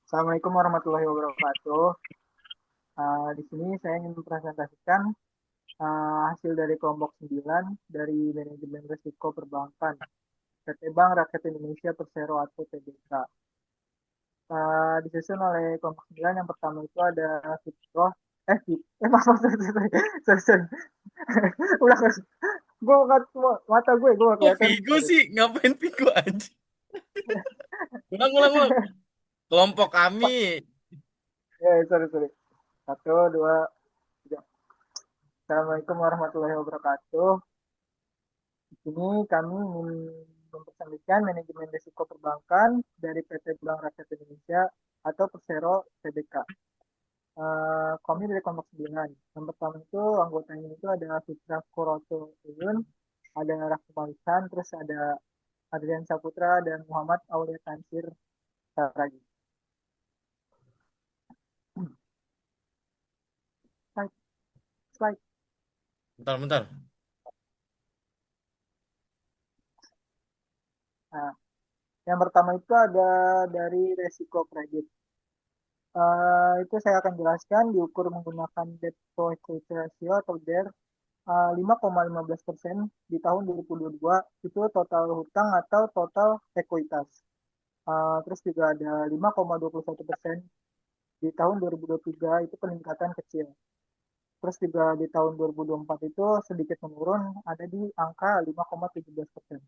Assalamualaikum warahmatullahi wabarakatuh. Di sini saya ingin mempresentasikan hasil dari kelompok 9 dari manajemen risiko perbankan PT Bank Rakyat Indonesia Persero atau TBK. Disusun oleh kelompok 9 yang pertama itu ada Fitroh, maaf, sorry. Ulang, gue mata gue gak Kok kelihatan. Vigo Sorry. sih? Ngapain Vigo aja? Ulang, ulang, ulang. Kelompok kami. Sorry. Satu, dua, tiga. Assalamualaikum warahmatullahi wabarakatuh. Di sini kami ingin mempresentasikan manajemen risiko perbankan dari PT Bank Rakyat Indonesia atau Persero TBK. Kami dari kelompok 9. Yang pertama itu anggotanya itu ada Fitra Kuroto Uyun, ada Rahmalisan, terus ada Adrian Saputra dan Muhammad Aulia Tansir Saragi. Slide, slide. Bentar, bentar. Nah, yang pertama itu ada dari resiko kredit. Itu saya akan jelaskan diukur menggunakan debt to equity ratio atau DER 5,15% di tahun 2022 itu total hutang atau total ekuitas. Terus juga ada 5,21% di tahun 2023 itu peningkatan kecil. Terus juga di tahun 2024 itu sedikit menurun ada di angka 5,17%.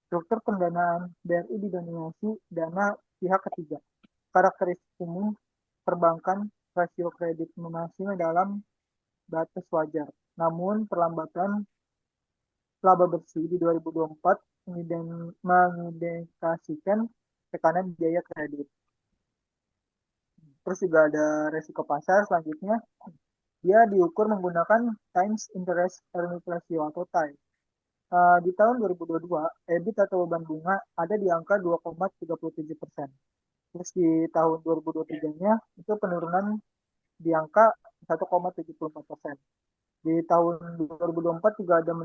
Struktur pendanaan BRI didominasi dana pihak ketiga. Karakteristik umum perbankan rasio kredit masih dalam batas wajar. Namun perlambatan laba bersih di 2024 mengindikasikan tekanan biaya kredit. Terus juga ada resiko pasar selanjutnya. Dia diukur menggunakan Times Interest Earnings Ratio atau TIE. Di tahun 2022, EBIT atau beban bunga ada di angka 2,37%. Terus di tahun 2023-nya itu penurunan di angka 1,74%. Di tahun 2024 juga ada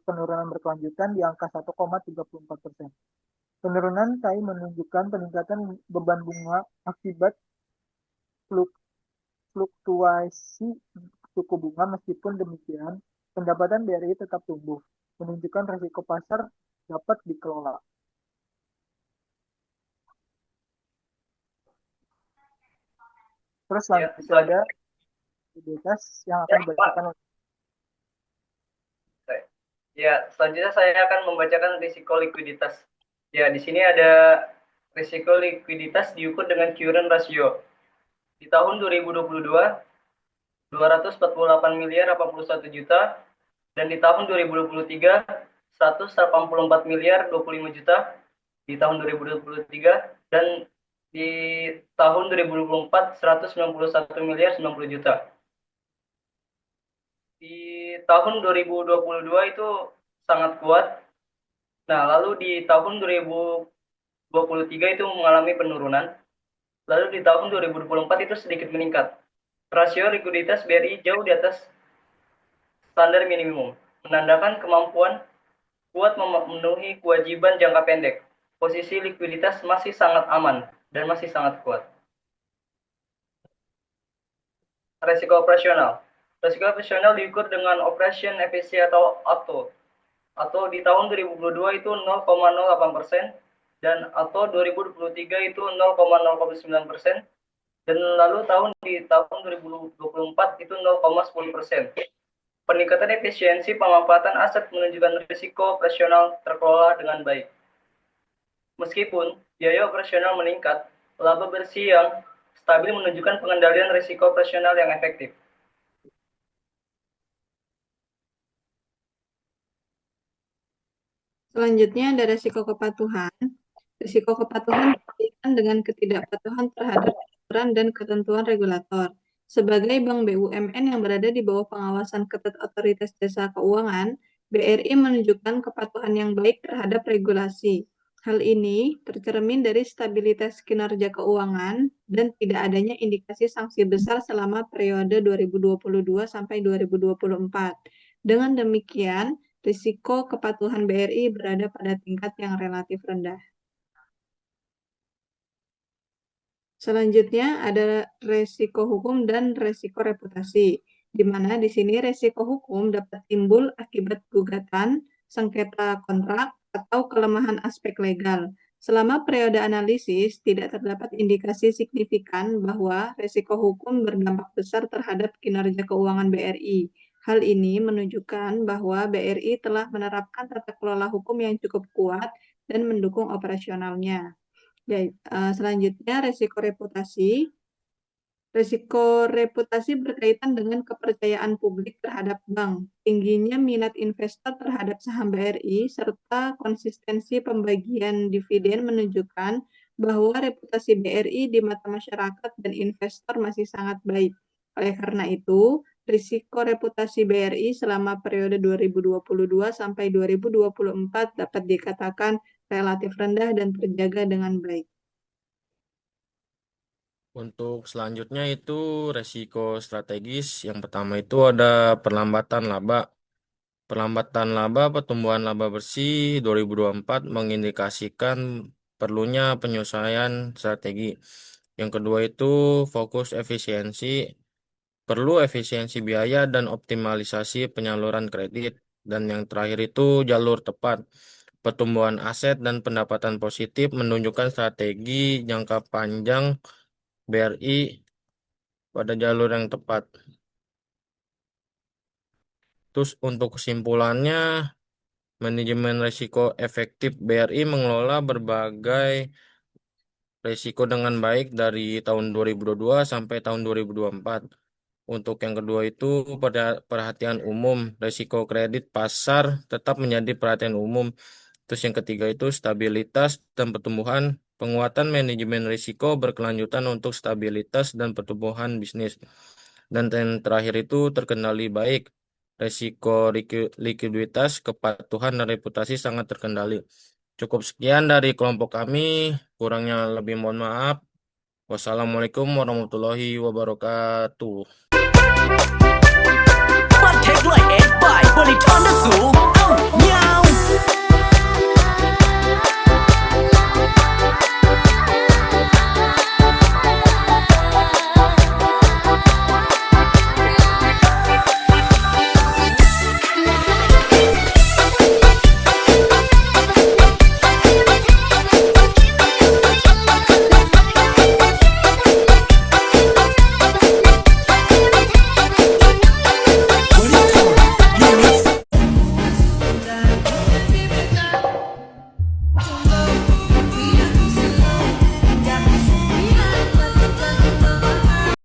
penurunan berkelanjutan di angka 1,34%. Penurunan TAI menunjukkan peningkatan beban bunga akibat fluktuasi suku bunga. Meskipun demikian, pendapatan BRI tetap tumbuh, menunjukkan risiko pasar dapat dikelola. Terus Ya, selanjutnya itu ada selanjutnya, likuiditas yang akan dibacakan oleh selanjutnya saya akan membacakan risiko likuiditas. Ya, di sini ada risiko likuiditas diukur dengan current ratio. Di tahun 2022, 248 miliar 81 juta, dan di tahun 2023, 184 miliar 25 juta, di tahun 2023, dan di tahun 2024, 191 miliar 90 juta. Di tahun 2022 itu sangat kuat. Nah, lalu di tahun 2023 itu mengalami penurunan. Lalu di tahun 2024 itu sedikit meningkat. Rasio likuiditas BRI jauh di atas standar minimum, menandakan kemampuan kuat memenuhi kewajiban jangka pendek. Posisi likuiditas masih sangat aman dan masih sangat kuat. Resiko operasional. Resiko operasional diukur dengan operation efisien atau di tahun 2022 itu 0,08% dan atau 2023 itu 0,09% dan lalu di tahun 2024 itu 0,10%. Peningkatan efisiensi pemanfaatan aset menunjukkan risiko operasional terkelola dengan baik. Meskipun biaya operasional meningkat, laba bersih yang stabil menunjukkan pengendalian risiko operasional yang efektif. Selanjutnya ada risiko kepatuhan. Risiko kepatuhan berkaitan dengan ketidakpatuhan terhadap aturan dan ketentuan regulator. Sebagai bank BUMN yang berada di bawah pengawasan ketat Otoritas Jasa Keuangan, BRI menunjukkan kepatuhan yang baik terhadap regulasi. Hal ini tercermin dari stabilitas kinerja keuangan dan tidak adanya indikasi sanksi besar selama periode 2022 sampai 2024. Dengan demikian, risiko kepatuhan BRI berada pada tingkat yang relatif rendah. Selanjutnya ada resiko hukum dan resiko reputasi, di mana di sini resiko hukum dapat timbul akibat gugatan, sengketa kontrak, atau kelemahan aspek legal. Selama periode analisis, tidak terdapat indikasi signifikan bahwa resiko hukum berdampak besar terhadap kinerja keuangan BRI. Hal ini menunjukkan bahwa BRI telah menerapkan tata kelola hukum yang cukup kuat dan mendukung operasionalnya. Selanjutnya, resiko reputasi. Risiko reputasi berkaitan dengan kepercayaan publik terhadap bank, tingginya minat investor terhadap saham BRI, serta konsistensi pembagian dividen menunjukkan bahwa reputasi BRI di mata masyarakat dan investor masih sangat baik. Oleh karena itu, risiko reputasi BRI selama periode 2022 sampai 2024 dapat dikatakan relatif rendah dan terjaga dengan baik. Untuk selanjutnya itu resiko strategis. Yang pertama itu ada perlambatan laba. Perlambatan laba, pertumbuhan laba bersih 2024 mengindikasikan perlunya penyesuaian strategi. Yang kedua itu fokus efisiensi, perlu efisiensi biaya dan optimalisasi penyaluran kredit. Dan yang terakhir itu jalur tepat. Pertumbuhan aset dan pendapatan positif menunjukkan strategi jangka panjang BRI pada jalur yang tepat. Terus untuk kesimpulannya, manajemen risiko efektif BRI mengelola berbagai risiko dengan baik dari tahun 2022 sampai tahun 2024. Untuk yang kedua itu pada perhatian umum, risiko kredit pasar tetap menjadi perhatian umum. Terus yang ketiga itu stabilitas dan pertumbuhan, penguatan manajemen risiko berkelanjutan untuk stabilitas dan pertumbuhan bisnis. Dan yang terakhir itu terkendali baik, risiko likuiditas, kepatuhan dan reputasi sangat terkendali. Cukup sekian dari kelompok kami, kurangnya lebih mohon maaf. Wassalamualaikum warahmatullahi wabarakatuh.